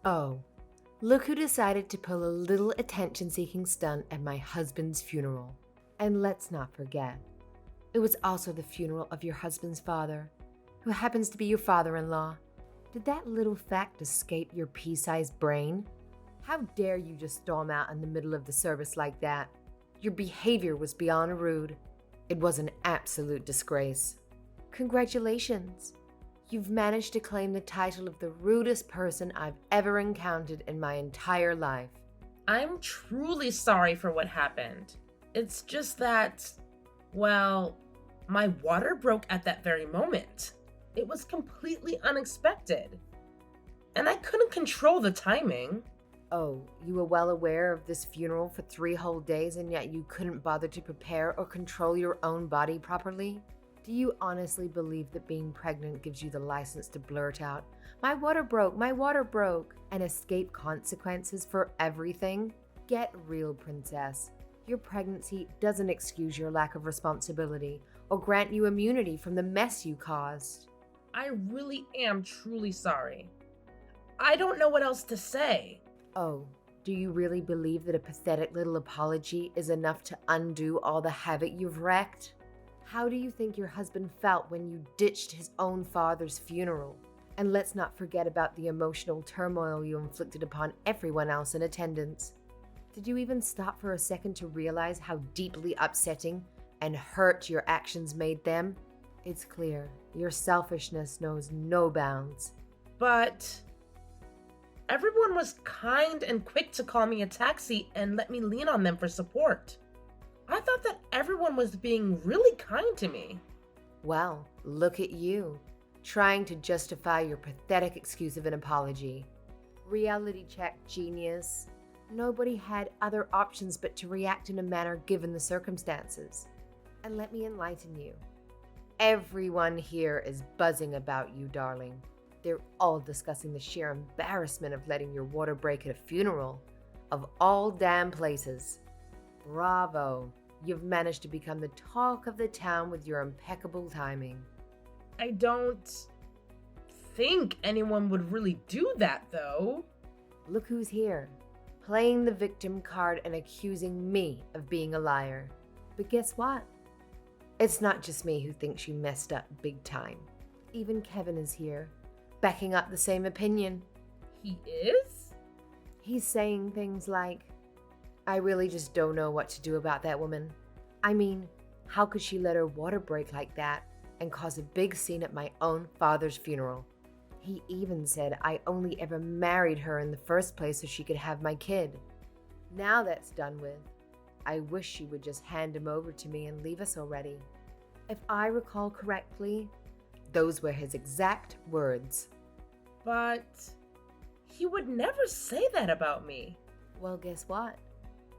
Oh, look who decided to pull a little attention-seeking stunt at my husband's funeral. And let's not forget, it was also the funeral of your husband's father, who happens to be your father-in-law. Did that little fact escape your pea-sized brain? How dare you just storm out in the middle of the service like that? Your behavior was beyond rude. It was an absolute disgrace. Congratulations. You've managed to claim the title of the rudest person I've ever encountered in my entire life. I'm truly sorry for what happened. It's just that, well, my water broke at that very moment. It was completely unexpected. And I couldn't control the timing. Oh, you were well aware of this funeral for 3 whole days and yet you couldn't bother to prepare or control your own body properly? Do you honestly believe that being pregnant gives you the license to blurt out, my water broke, and escape consequences for everything? Get real, princess. Your pregnancy doesn't excuse your lack of responsibility or grant you immunity from the mess you caused. I really am truly sorry. I don't know what else to say. Oh, do you really believe that a pathetic little apology is enough to undo all the havoc you've wreaked? How do you think your husband felt when you ditched his own father's funeral? And let's not forget about the emotional turmoil you inflicted upon everyone else in attendance. Did you even stop for a second to realize how deeply upsetting and hurt your actions made them? It's clear your selfishness knows no bounds. But everyone was kind and quick to call me a taxi and let me lean on them for support. I thought that everyone was being really kind to me. Well, look at you, trying to justify your pathetic excuse of an apology. Reality check, genius. Nobody had other options but to react in a manner given the circumstances. And let me enlighten you. Everyone here is buzzing about you, darling. They're all discussing the sheer embarrassment of letting your water break at a funeral, of all damn places. Bravo, you've managed to become the talk of the town with your impeccable timing. I don't think anyone would really do that, though. Look who's here, playing the victim card and accusing me of being a liar. But guess what? It's not just me who thinks you messed up big time. Even Kevin is here, backing up the same opinion. He is? He's saying things like, I really just don't know what to do about that woman. I mean, how could she let her water break like that and cause a big scene at my own father's funeral? He even said I only ever married her in the first place so she could have my kid. Now that's done with, I wish she would just hand him over to me and leave us already. If I recall correctly, those were his exact words. But he would never say that about me. Well, guess what?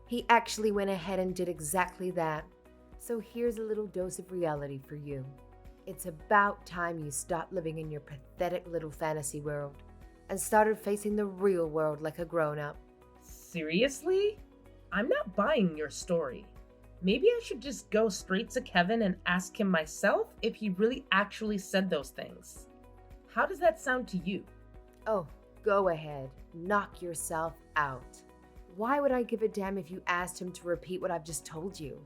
He actually went ahead and did exactly that. So here's a little dose of reality for you. It's about time you stopped living in your pathetic little fantasy world and started facing the real world like a grown-up. Seriously? I'm not buying your story. Maybe I should just go straight to Kevin and ask him myself if he really actually said those things. How does that sound to you? Oh, go ahead. Knock yourself out. Why would I give a damn if you asked him to repeat what I've just told you?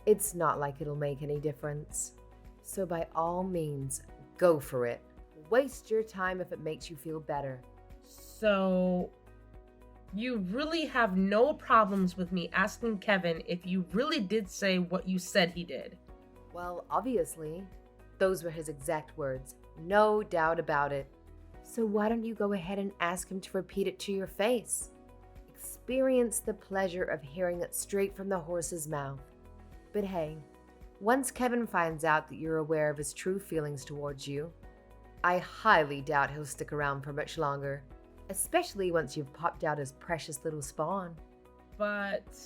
It's not like it'll make any difference. So by all means, go for it. Waste your time if it makes you feel better. So, you really have no problems with me asking Kevin if you really did say what you said he did? Well, obviously. Those were his exact words. No doubt about it. So why don't you go ahead and ask him to repeat it to your face? Experience the pleasure of hearing it straight from the horse's mouth. But hey, once Kevin finds out that you're aware of his true feelings towards you, I highly doubt he'll stick around for much longer, especially once you've popped out his precious little spawn. But,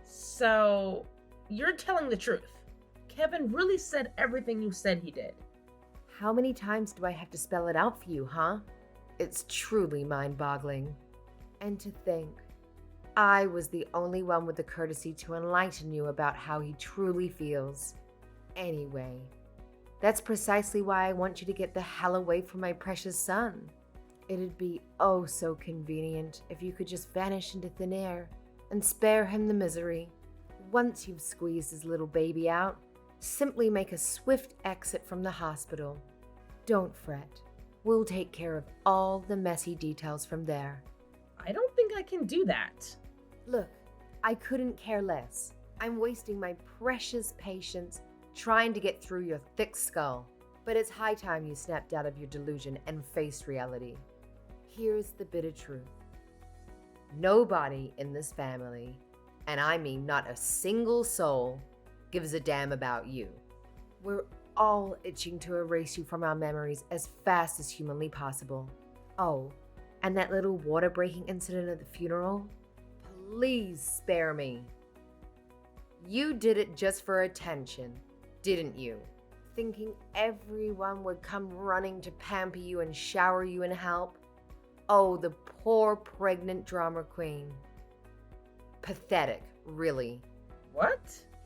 so, you're telling the truth. Kevin really said everything you said he did. How many times do I have to spell it out for you, huh? It's truly mind-boggling. And to think, I was the only one with the courtesy to enlighten you about how he truly feels. Anyway, that's precisely why I want you to get the hell away from my precious son. It'd be oh so convenient if you could just vanish into thin air and spare him the misery. Once you've squeezed his little baby out, simply make a swift exit from the hospital. Don't fret. We'll take care of all the messy details from there. I don't think I can do that. Look, I couldn't care less. I'm wasting my precious patience trying to get through your thick skull. But it's high time you snapped out of your delusion and faced reality. Here's the bitter truth. Nobody in this family, and I mean not a single soul, gives a damn about you. We're all itching to erase you from our memories as fast as humanly possible. Oh, and that little water breaking incident at the funeral? Please spare me. You did it just for attention, didn't you? Thinking everyone would come running to pamper you and shower you in help? Oh, the poor pregnant drama queen. Pathetic, really. What?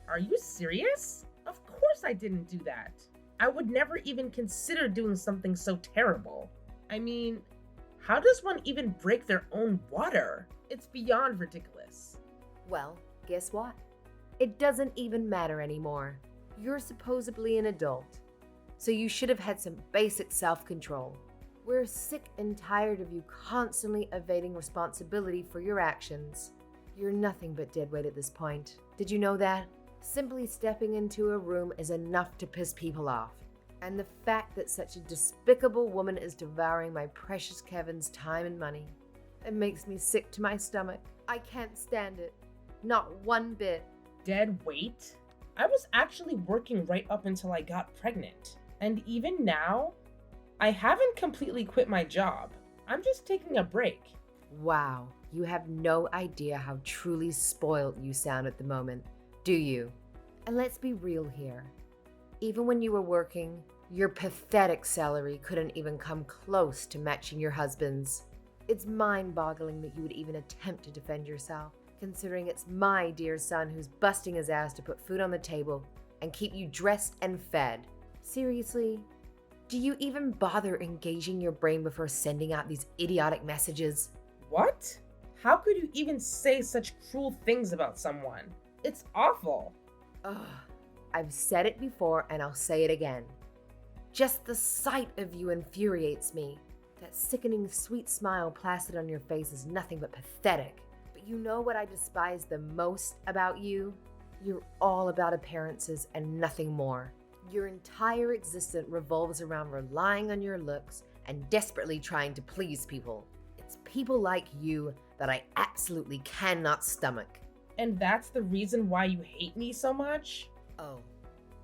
Are you serious? Of course I didn't do that. I would never even consider doing something so terrible. I mean, how does one even break their own water? It's beyond ridiculous. Well, guess what? It doesn't even matter anymore. You're supposedly an adult, so you should have had some basic self-control. We're sick and tired of you constantly evading responsibility for your actions. You're nothing but deadweight at this point. Did you know that? Simply stepping into a room is enough to piss people off. And the fact that such a despicable woman is devouring my precious Kevin's time and money, it makes me sick to my stomach. I can't stand it. Not one bit. Dead weight? I was actually working right up until I got pregnant. And even now, I haven't completely quit my job. I'm just taking a break. Wow, you have no idea how truly spoiled you sound at the moment, do you? And let's be real here. Even when you were working, your pathetic salary couldn't even come close to matching your husband's. It's mind-boggling that you would even attempt to defend yourself, considering it's my dear son who's busting his ass to put food on the table and keep you dressed and fed. Seriously? Do you even bother engaging your brain before sending out these idiotic messages? What? How could you even say such cruel things about someone? It's awful. Ugh, I've said it before and I'll say it again. Just the sight of you infuriates me. That sickening sweet smile plastered on your face is nothing but pathetic. But you know what I despise the most about you? You're all about appearances and nothing more. Your entire existence revolves around relying on your looks and desperately trying to please people. It's people like you that I absolutely cannot stomach. And that's the reason why you hate me so much? Oh,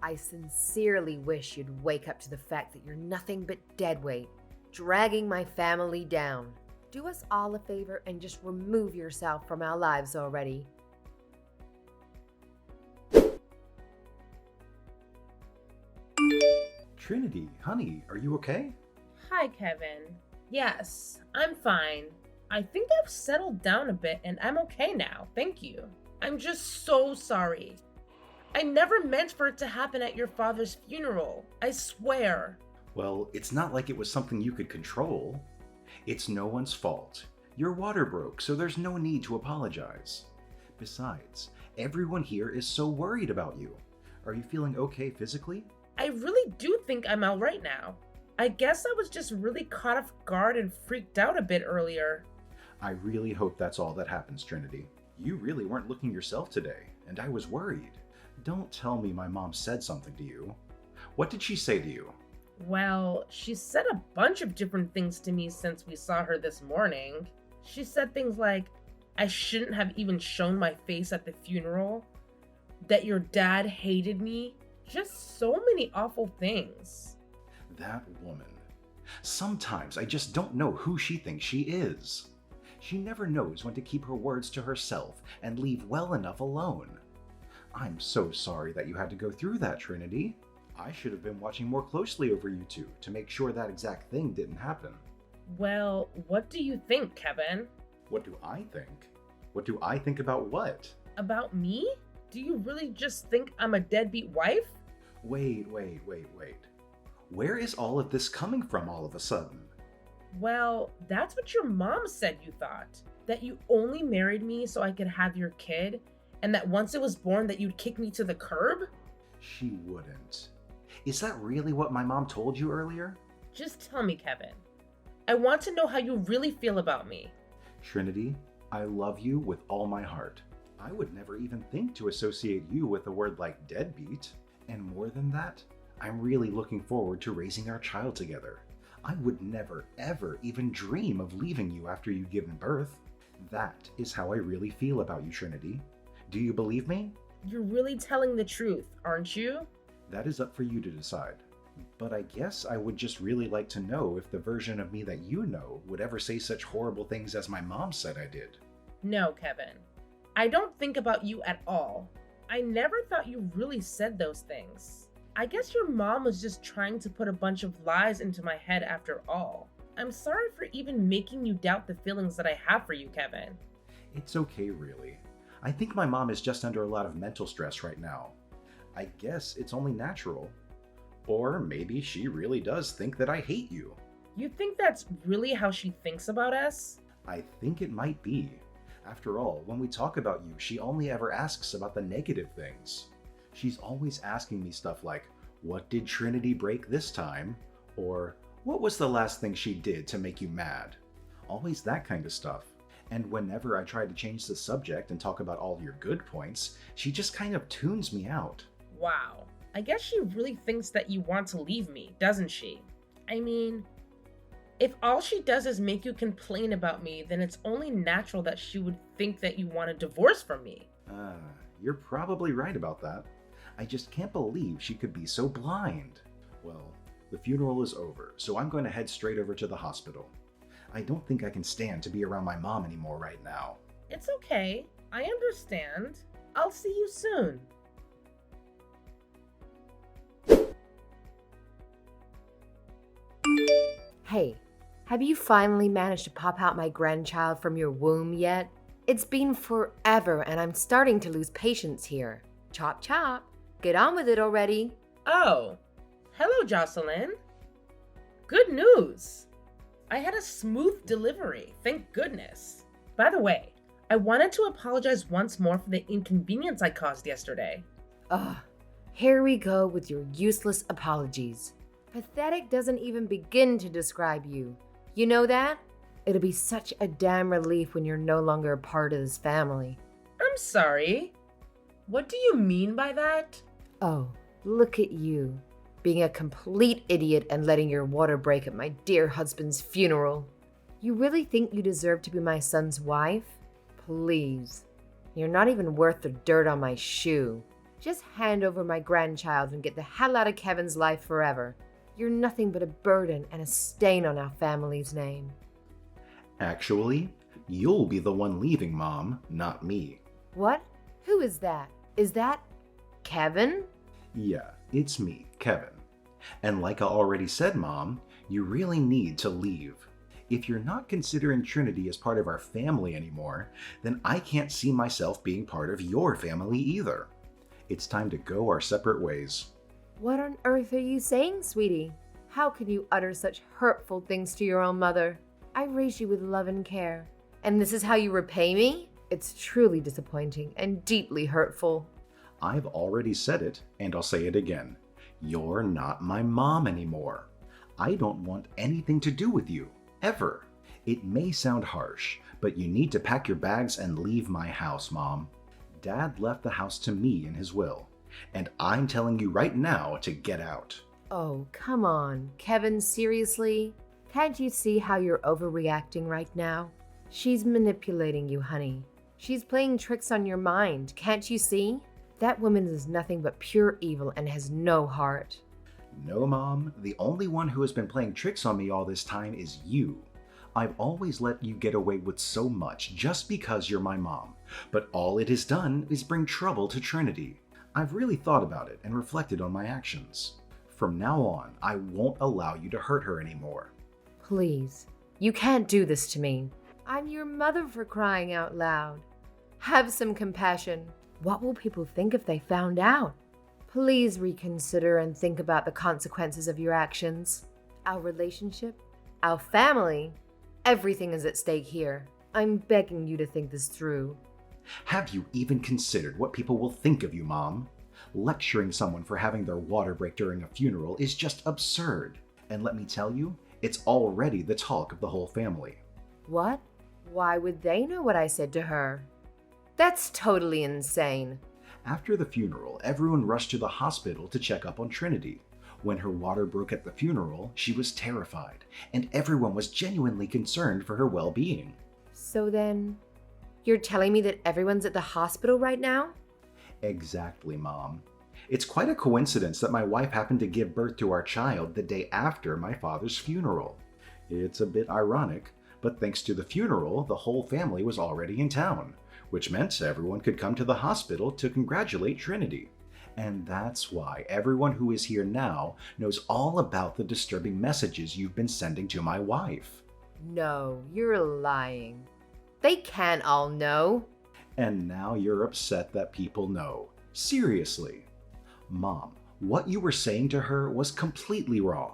I sincerely wish you'd wake up to the fact that you're nothing but deadweight, dragging my family down. Do us all a favor and just remove yourself from our lives already. Trinity, honey, are you okay? Hi, Kevin. Yes, I'm fine. I think I've settled down a bit and I'm okay now, thank you. I'm just so sorry. I never meant for it to happen at your father's funeral, I swear. Well, it's not like it was something you could control. It's no one's fault. Your water broke, so there's no need to apologize. Besides, everyone here is so worried about you. Are you feeling okay physically? I really do think I'm all right now. I guess I was just really caught off guard and freaked out a bit earlier. I really hope that's all that happens, Trinity. You really weren't looking yourself today, and I was worried. Don't tell me my mom said something to you. What did she say to you? Well, she said a bunch of different things to me since we saw her this morning. She said things like, I shouldn't have even shown my face at the funeral, that your dad hated me, just so many awful things. That woman. Sometimes I just don't know who she thinks she is. She never knows when to keep her words to herself and leave well enough alone. I'm so sorry that you had to go through that, Trinity. I should have been watching more closely over you two to make sure that exact thing didn't happen. Well, what do you think, Kevin? What do I think? What do I think about what? About me? Do you really just think I'm a deadbeat wife? Wait. Where is all of this coming from all of a sudden? Well, that's what your mom said you thought. That you only married me so I could have your kid, and that once it was born that you'd kick me to the curb? She wouldn't. Is that really what my mom told you earlier? Just tell me, Kevin. I want to know how you really feel about me. Trinity, I love you with all my heart. I would never even think to associate you with a word like deadbeat. And more than that, I'm really looking forward to raising our child together. I would never, ever even dream of leaving you after you've given birth. That is how I really feel about you, Trinity. Do you believe me? You're really telling the truth, aren't you? That is up for you to decide. But I guess I would just really like to know if the version of me that you know would ever say such horrible things as my mom said I did. No, Kevin. I don't think about you at all. I never thought you really said those things. I guess your mom was just trying to put a bunch of lies into my head after all. I'm sorry for even making you doubt the feelings that I have for you, Kevin. It's okay, really. I think my mom is just under a lot of mental stress right now. I guess it's only natural. Or maybe she really does think that I hate you. You think that's really how she thinks about us? I think it might be. After all, when we talk about you, she only ever asks about the negative things. She's always asking me stuff like, what did Trinity break this time? Or, what was the last thing she did to make you mad? Always that kind of stuff. And whenever I try to change the subject and talk about all your good points, she just kind of tunes me out. Wow. I guess she really thinks that you want to leave me, doesn't she? I mean, if all she does is make you complain about me, then it's only natural that she would think that you want a divorce from me. You're probably right about that. I just can't believe she could be so blind. Well, the funeral is over, so I'm going to head straight over to the hospital. I don't think I can stand to be around my mom anymore right now. It's okay. I understand. I'll see you soon. Hey, have you finally managed to pop out my grandchild from your womb yet? It's been forever and I'm starting to lose patience here. Chop chop. Get on with it already. Oh, hello, Jocelyn. Good news. I had a smooth delivery, thank goodness. By the way, I wanted to apologize once more for the inconvenience I caused yesterday. Ugh, here we go with your useless apologies. Pathetic doesn't even begin to describe you. You know that? It'll be such a damn relief when you're no longer a part of this family. I'm sorry. What do you mean by that? Oh, look at you, being a complete idiot and letting your water break at my dear husband's funeral. You really think you deserve to be my son's wife? Please. You're not even worth the dirt on my shoe. Just hand over my grandchild and get the hell out of Kevin's life forever. You're nothing but a burden and a stain on our family's name. Actually, you'll be the one leaving, Mom, not me. What? Who is that? Is that Kevin? Yeah, it's me, Kevin. And like I already said, Mom, you really need to leave. If you're not considering Trinity as part of our family anymore, then I can't see myself being part of your family either. It's time to go our separate ways. What on earth are you saying, sweetie? How can you utter such hurtful things to your own mother? I raised you with love and care, and this is how you repay me? It's truly disappointing and deeply hurtful. I've already said it, and I'll say it again. You're not my mom anymore. I don't want anything to do with you, ever. It may sound harsh, but you need to pack your bags and leave my house, Mom. Dad left the house to me in his will, and I'm telling you right now to get out. Oh, come on, Kevin, seriously? Can't you see how you're overreacting right now? She's manipulating you, honey. She's playing tricks on your mind, can't you see? That woman is nothing but pure evil and has no heart. No, Mom, the only one who has been playing tricks on me all this time is you. I've always let you get away with so much just because you're my mom, but all it has done is bring trouble to Trinity. I've really thought about it and reflected on my actions. From now on, I won't allow you to hurt her anymore. Please, you can't do this to me. I'm your mother, for crying out loud. Have some compassion. What will people think if they found out? Please reconsider and think about the consequences of your actions. Our relationship Our family? Everything is at stake here. I'm begging you to think this through. Have you even considered what people will think of you, Mom? Lecturing someone for having their water break during a funeral is just absurd. And let me tell you, it's already the talk of the whole family. What? Why would they know what I said to her? That's totally insane. After the funeral, everyone rushed to the hospital to check up on Trinity. When her water broke at the funeral, she was terrified, and everyone was genuinely concerned for her well-being. So then, you're telling me that everyone's at the hospital right now? Exactly, Mom. It's quite a coincidence that my wife happened to give birth to our child the day after my father's funeral. It's a bit ironic, but thanks to the funeral, the whole family was already in town, which meant everyone could come to the hospital to congratulate Trinity. And that's why everyone who is here now knows all about the disturbing messages you've been sending to my wife. No, you're lying. They can't all know. And now you're upset that people know. Seriously. Mom, what you were saying to her was completely wrong.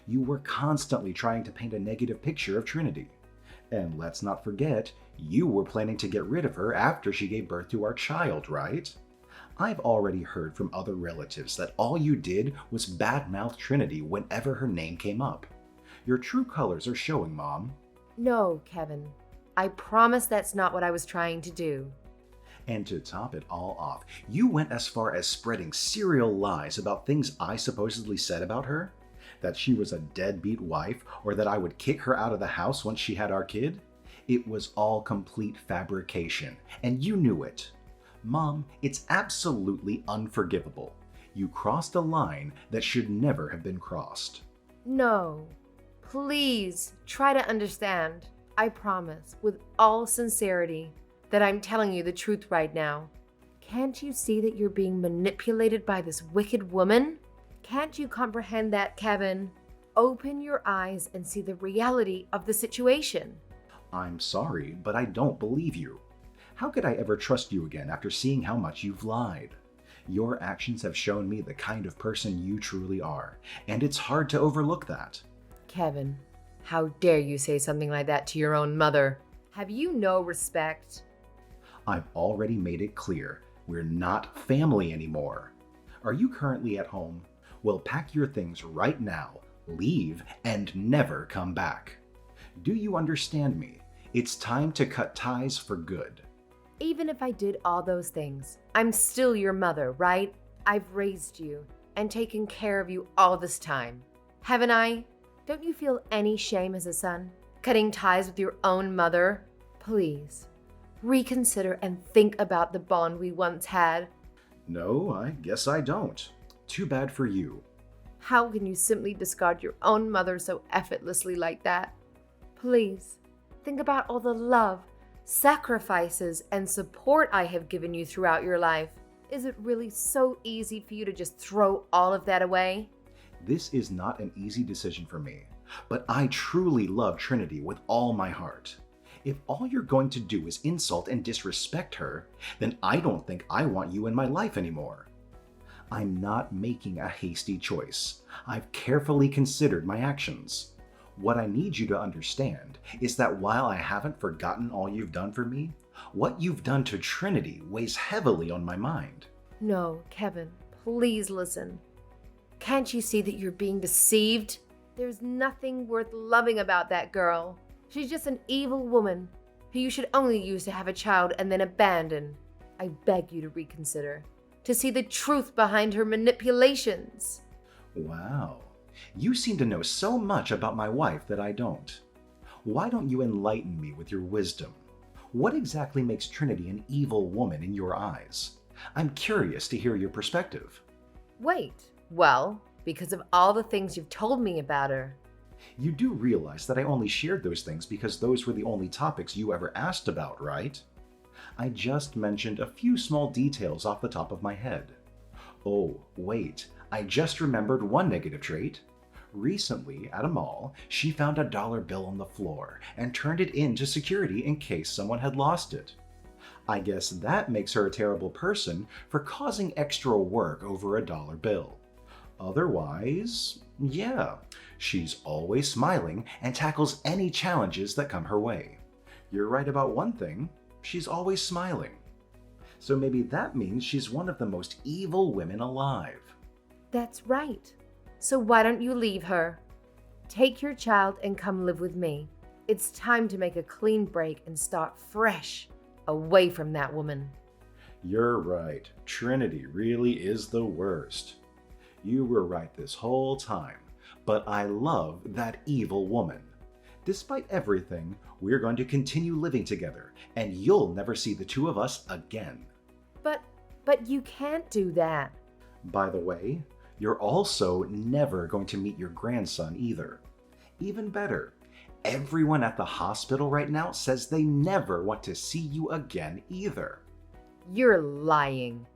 You were constantly trying to paint a negative picture of Trinity. And let's not forget, you were planning to get rid of her after she gave birth to our child, right? I've already heard from other relatives that all you did was badmouth Trinity whenever her name came up. Your true colors are showing, Mom. No, Kevin. I promise that's not what I was trying to do. And to top it all off, you went as far as spreading serial lies about things I supposedly said about her? That she was a deadbeat wife, or that I would kick her out of the house once she had our kid? It was all complete fabrication, and you knew it. Mom, it's absolutely unforgivable. You crossed a line that should never have been crossed. No. Please, try to understand. I promise, with all sincerity, that I'm telling you the truth right now. Can't you see that you're being manipulated by this wicked woman? Can't you comprehend that, Kevin? Open your eyes and see the reality of the situation. I'm sorry, but I don't believe you. How could I ever trust you again after seeing how much you've lied? Your actions have shown me the kind of person you truly are, and it's hard to overlook that. Kevin, how dare you say something like that to your own mother? Have you no respect? I've already made it clear, we're not family anymore. Are you currently at home? Well, pack your things right now, leave, and never come back. Do you understand me? It's time to cut ties for good. Even if I did all those things, I'm still your mother, right? I've raised you and taken care of you all this time. Haven't I? Don't you feel any shame as a son, cutting ties with your own mother? Please, reconsider and think about the bond we once had. No, I guess I don't. Too bad for you. How can you simply discard your own mother so effortlessly like that? Please, think about all the love, sacrifices, and support I have given you throughout your life. Is it really so easy for you to just throw all of that away? This is not an easy decision for me, but I truly love Trinity with all my heart. If all you're going to do is insult and disrespect her, then I don't think I want you in my life anymore. I'm not making a hasty choice. I've carefully considered my actions. What I need you to understand is that while I haven't forgotten all you've done for me, what you've done to Trinity weighs heavily on my mind. No, Kevin, please listen. Can't you see that you're being deceived? There's nothing worth loving about that girl. She's just an evil woman who you should only use to have a child and then abandon. I beg you to reconsider, to see the truth behind her manipulations. Wow, you seem to know so much about my wife that I don't. Why don't you enlighten me with your wisdom? What exactly makes Trinity an evil woman in your eyes? I'm curious to hear your perspective. Wait, well, because of all the things you've told me about her. You do realize that I only shared those things because those were the only topics you ever asked about, right? I just mentioned a few small details off the top of my head. Oh, wait, I just remembered one negative trait. Recently, at a mall, she found a dollar bill on the floor and turned it into security in case someone had lost it. I guess that makes her a terrible person for causing extra work over a dollar bill. Otherwise, yeah, She's always smiling and tackles any challenges that come her way. You're right about one thing, she's always smiling. So maybe that means she's one of the most evil women alive. That's right. So why don't you leave her? Take your child and come live with me. It's time to make a clean break and start fresh, away from that woman. You're right. Trinity really is the worst. You were right this whole time, but I love that evil woman. Despite everything, we're going to continue living together, and you'll never see the two of us again. But you can't do that. By the way, you're also never going to meet your grandson either. Even better, everyone at the hospital right now says they never want to see you again either. You're lying.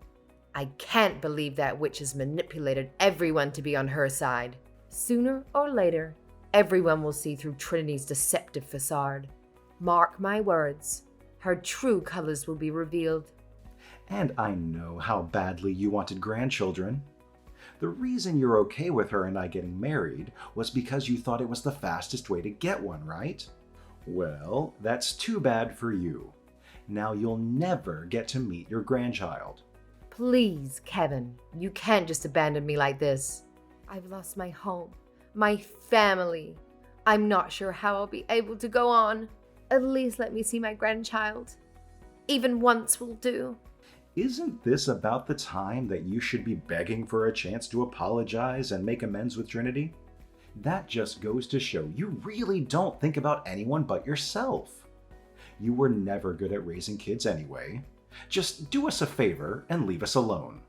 I can't believe that witch has manipulated everyone to be on her side. Sooner or later, everyone will see through Trinity's deceptive facade. Mark my words, her true colors will be revealed. And I know how badly you wanted grandchildren. The reason you're okay with her and I getting married was because you thought it was the fastest way to get one, right? Well, that's too bad for you. Now you'll never get to meet your grandchild. Please, Kevin, you can't just abandon me like this. I've lost my home, my family. I'm not sure how I'll be able to go on. At least let me see my grandchild. Even once will do. Isn't this about the time that you should be begging for a chance to apologize and make amends with Trinity? That just goes to show you really don't think about anyone but yourself. You were never good at raising kids anyway. Just do us a favor and leave us alone.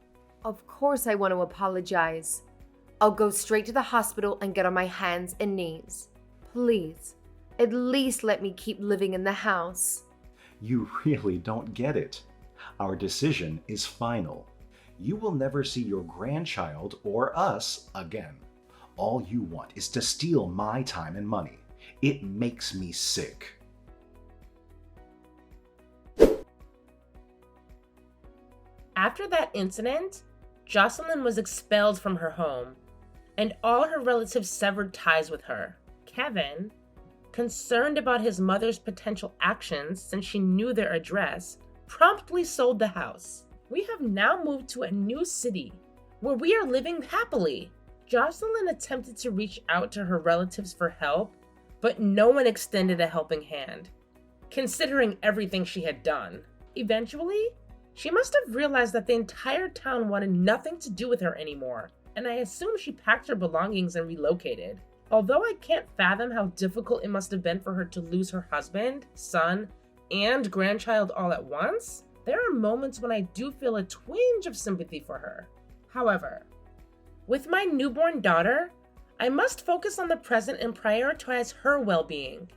Of course I want to apologize. I'll go straight to the hospital and get on my hands and knees. Please, at least let me keep living in the house. You really don't get it. Our decision is final. You will never see your grandchild or us again. All you want is to steal my time and money. It makes me sick. After that incident, Jocelyn was expelled from her home, and all her relatives severed ties with her. Kevin, concerned about his mother's potential actions since she knew their address, promptly sold the house. We have now moved to a new city where we are living happily. Jocelyn attempted to reach out to her relatives for help, but no one extended a helping hand, considering everything she had done. Eventually, she must have realized that the entire town wanted nothing to do with her anymore, and I assume she packed her belongings and relocated. Although I can't fathom how difficult it must have been for her to lose her husband, son, and grandchild all at once, there are moments when I do feel a twinge of sympathy for her. However, with my newborn daughter, I must focus on the present and prioritize her well-being.